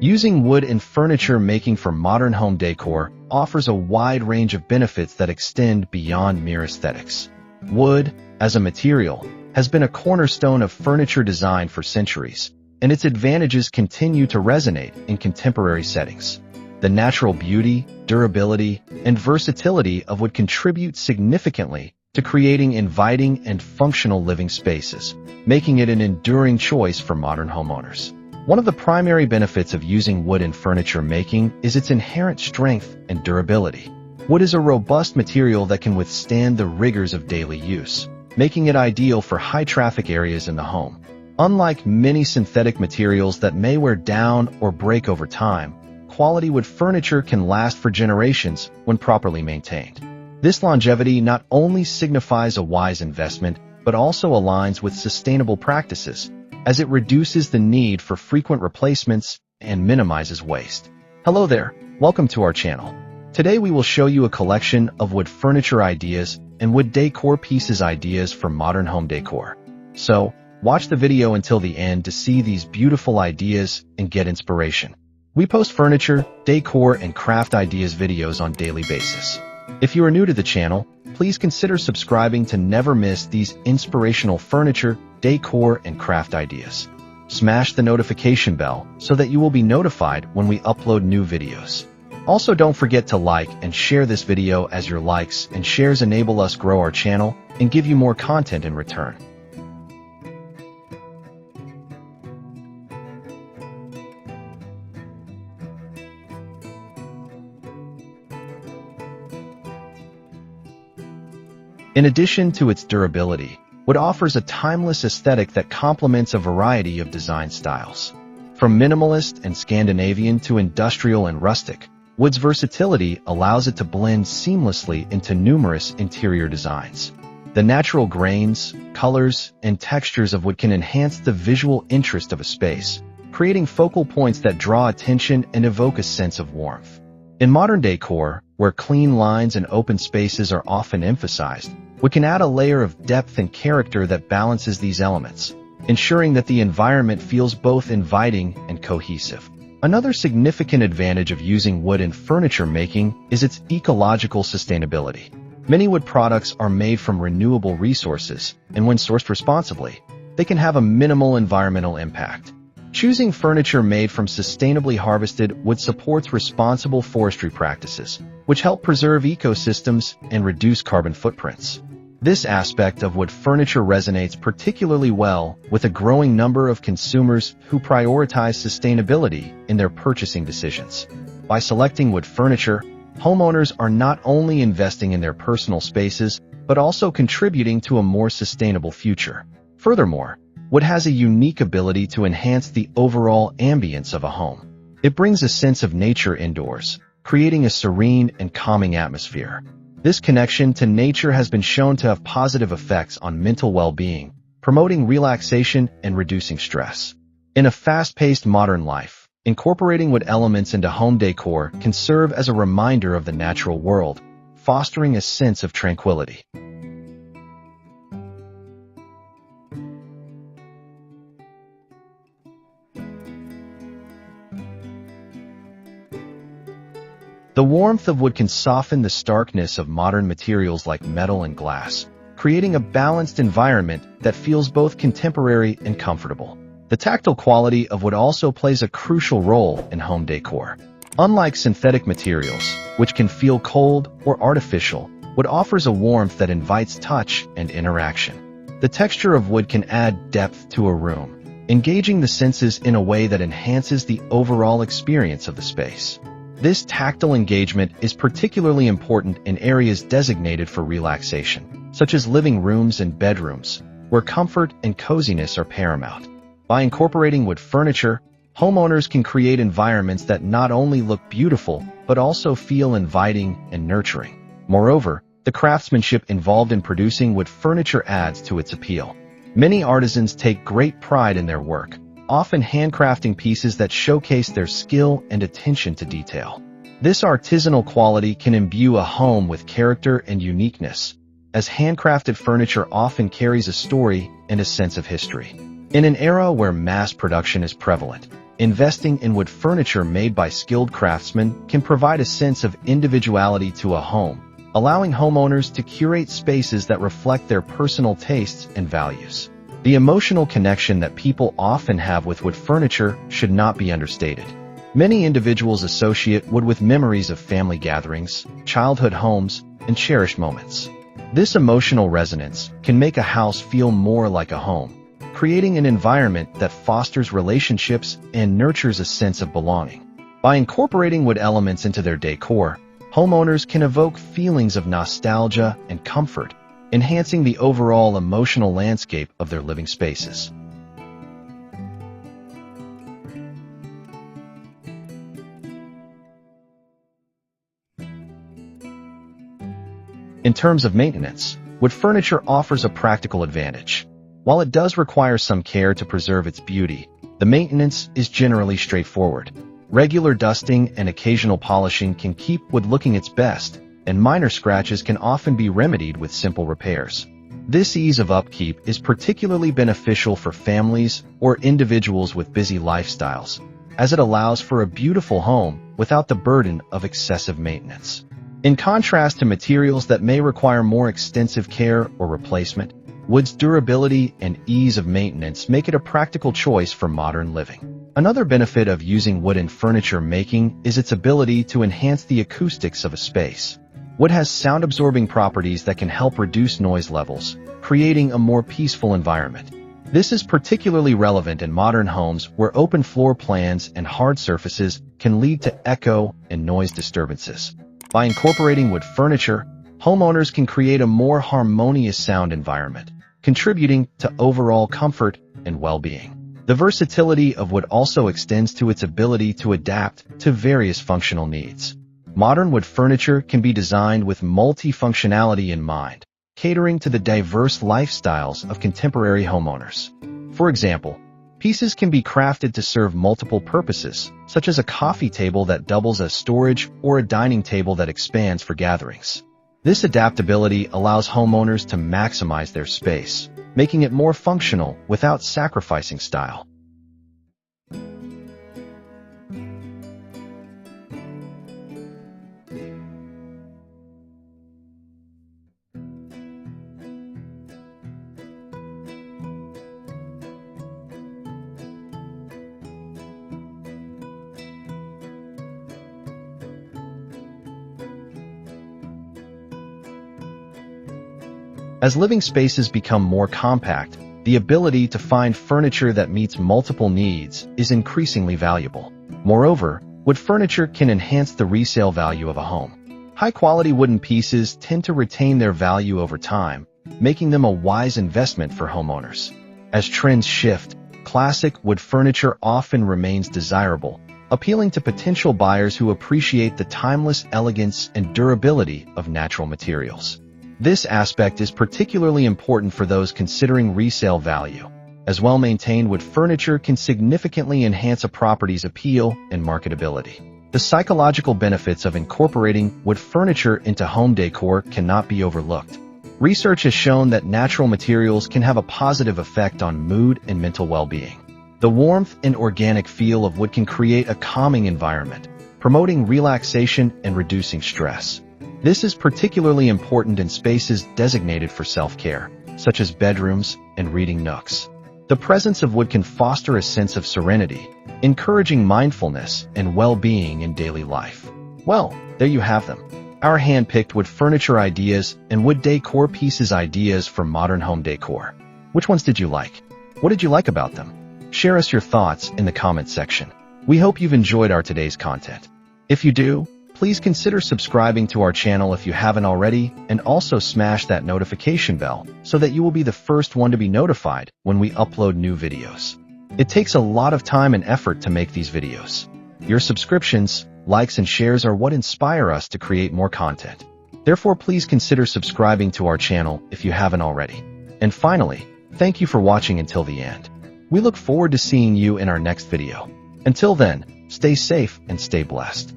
Using wood in furniture making for modern home decor offers a wide range of benefits that extend beyond mere aesthetics. Wood, as a material, has been a cornerstone of furniture design for centuries, and its advantages continue to resonate in contemporary settings. The natural beauty, durability, and versatility of wood contribute significantly to creating inviting and functional living spaces, making it an enduring choice for modern homeowners. One of the primary benefits of using wood in furniture making is its inherent strength and durability. Wood is a robust material that can withstand the rigors of daily use, making it ideal for high-traffic areas in the home. Unlike many synthetic materials that may wear down or break over time, quality wood furniture can last for generations when properly maintained. This longevity not only signifies a wise investment, but also aligns with sustainable practices, as it reduces the need for frequent replacements and minimizes waste. Hello there, welcome to our channel. Today we will show you a collection of wood furniture ideas and wood decor pieces ideas for modern home decor. So, watch the video until the end to see these beautiful ideas and get inspiration. We post furniture, decor, and craft ideas videos on a daily basis. If you are new to the channel, please consider subscribing to never miss these inspirational furniture, decor, and craft ideas. Smash the notification bell so that you will be notified when we upload new videos. Also, don't forget to like and share this video, as your likes and shares enable us grow our channel and give you more content in return. In addition to its durability, wood offers a timeless aesthetic that complements a variety of design styles. From minimalist and Scandinavian to industrial and rustic, wood's versatility allows it to blend seamlessly into numerous interior designs. The natural grains, colors, and textures of wood can enhance the visual interest of a space, creating focal points that draw attention and evoke a sense of warmth. In modern decor, where clean lines and open spaces are often emphasized, wood can add a layer of depth and character that balances these elements, ensuring that the environment feels both inviting and cohesive. Another significant advantage of using wood in furniture making is its ecological sustainability. Many wood products are made from renewable resources, and when sourced responsibly, they can have a minimal environmental impact. Choosing furniture made from sustainably harvested wood supports responsible forestry practices, which help preserve ecosystems and reduce carbon footprints. This aspect of wood furniture resonates particularly well with a growing number of consumers who prioritize sustainability in their purchasing decisions. By selecting wood furniture, homeowners are not only investing in their personal spaces, but also contributing to a more sustainable future. Furthermore, wood has a unique ability to enhance the overall ambience of a home. It brings a sense of nature indoors, creating a serene and calming atmosphere. This connection to nature has been shown to have positive effects on mental well-being, promoting relaxation and reducing stress. In a fast-paced modern life, incorporating wood elements into home decor can serve as a reminder of the natural world, fostering a sense of tranquility. The warmth of wood can soften the starkness of modern materials like metal and glass, creating a balanced environment that feels both contemporary and comfortable. The tactile quality of wood also plays a crucial role in home decor. Unlike synthetic materials, which can feel cold or artificial, wood offers a warmth that invites touch and interaction. The texture of wood can add depth to a room, engaging the senses in a way that enhances the overall experience of the space. This tactile engagement is particularly important in areas designated for relaxation, such as living rooms and bedrooms, where comfort and coziness are paramount. By incorporating wood furniture, homeowners can create environments that not only look beautiful, but also feel inviting and nurturing. Moreover, the craftsmanship involved in producing wood furniture adds to its appeal. Many artisans take great pride in their work, often handcrafting pieces that showcase their skill and attention to detail. This artisanal quality can imbue a home with character and uniqueness, as handcrafted furniture often carries a story and a sense of history. In an era where mass production is prevalent, Investing in wood furniture made by skilled craftsmen can provide a sense of individuality to a home, allowing homeowners to curate spaces that reflect their personal tastes and values. The emotional connection that people often have with wood furniture should not be understated. Many individuals associate wood with memories of family gatherings, childhood homes, and cherished moments. This emotional resonance can make a house feel more like a home, creating an environment that fosters relationships and nurtures a sense of belonging. By incorporating wood elements into their decor, homeowners can evoke feelings of nostalgia and comfort, enhancing the overall emotional landscape of their living spaces. In terms of maintenance, wood furniture offers a practical advantage. While it does require some care to preserve its beauty, the maintenance is generally straightforward. Regular dusting and occasional polishing can keep wood looking its best, and minor scratches can often be remedied with simple repairs. This ease of upkeep is particularly beneficial for families or individuals with busy lifestyles, as it allows for a beautiful home without the burden of excessive maintenance. In contrast to materials that may require more extensive care or replacement, wood's durability and ease of maintenance make it a practical choice for modern living. Another benefit of using wood in furniture making is its ability to enhance the acoustics of a space. Wood has sound-absorbing properties that can help reduce noise levels, creating a more peaceful environment. This is particularly relevant in modern homes where open floor plans and hard surfaces can lead to echo and noise disturbances. By incorporating wood furniture, homeowners can create a more harmonious sound environment, contributing to overall comfort and well-being. The versatility of wood also extends to its ability to adapt to various functional needs. Modern wood furniture can be designed with multi-functionality in mind, catering to the diverse lifestyles of contemporary homeowners. For example, pieces can be crafted to serve multiple purposes, such as a coffee table that doubles as storage or a dining table that expands for gatherings. This adaptability allows homeowners to maximize their space, making it more functional without sacrificing style. As living spaces become more compact, the ability to find furniture that meets multiple needs is increasingly valuable. Moreover, wood furniture can enhance the resale value of a home. High-quality wooden pieces tend to retain their value over time, making them a wise investment for homeowners. As trends shift, classic wood furniture often remains desirable, appealing to potential buyers who appreciate the timeless elegance and durability of natural materials. This aspect is particularly important for those considering resale value, as well-maintained wood furniture can significantly enhance a property's appeal and marketability. The psychological benefits of incorporating wood furniture into home decor cannot be overlooked. Research has shown that natural materials can have a positive effect on mood and mental well-being. The warmth and organic feel of wood can create a calming environment, promoting relaxation and reducing stress. This is particularly important in spaces designated for self-care, such as bedrooms and reading nooks. The presence of wood can foster a sense of serenity, encouraging mindfulness and well-being in daily life. Well, there you have them. Our hand-picked wood furniture ideas and wood decor pieces ideas for modern home decor. Which ones did you like? What did you like about them? Share us your thoughts in the comment section. We hope you've enjoyed our today's content. If you do, please consider subscribing to our channel if you haven't already, and also smash that notification bell so that you will be the first one to be notified when we upload new videos. It takes a lot of time and effort to make these videos. Your subscriptions, likes, and shares are what inspire us to create more content. Therefore, please consider subscribing to our channel if you haven't already. And finally, thank you for watching until the end. We look forward to seeing you in our next video. Until then, stay safe and stay blessed.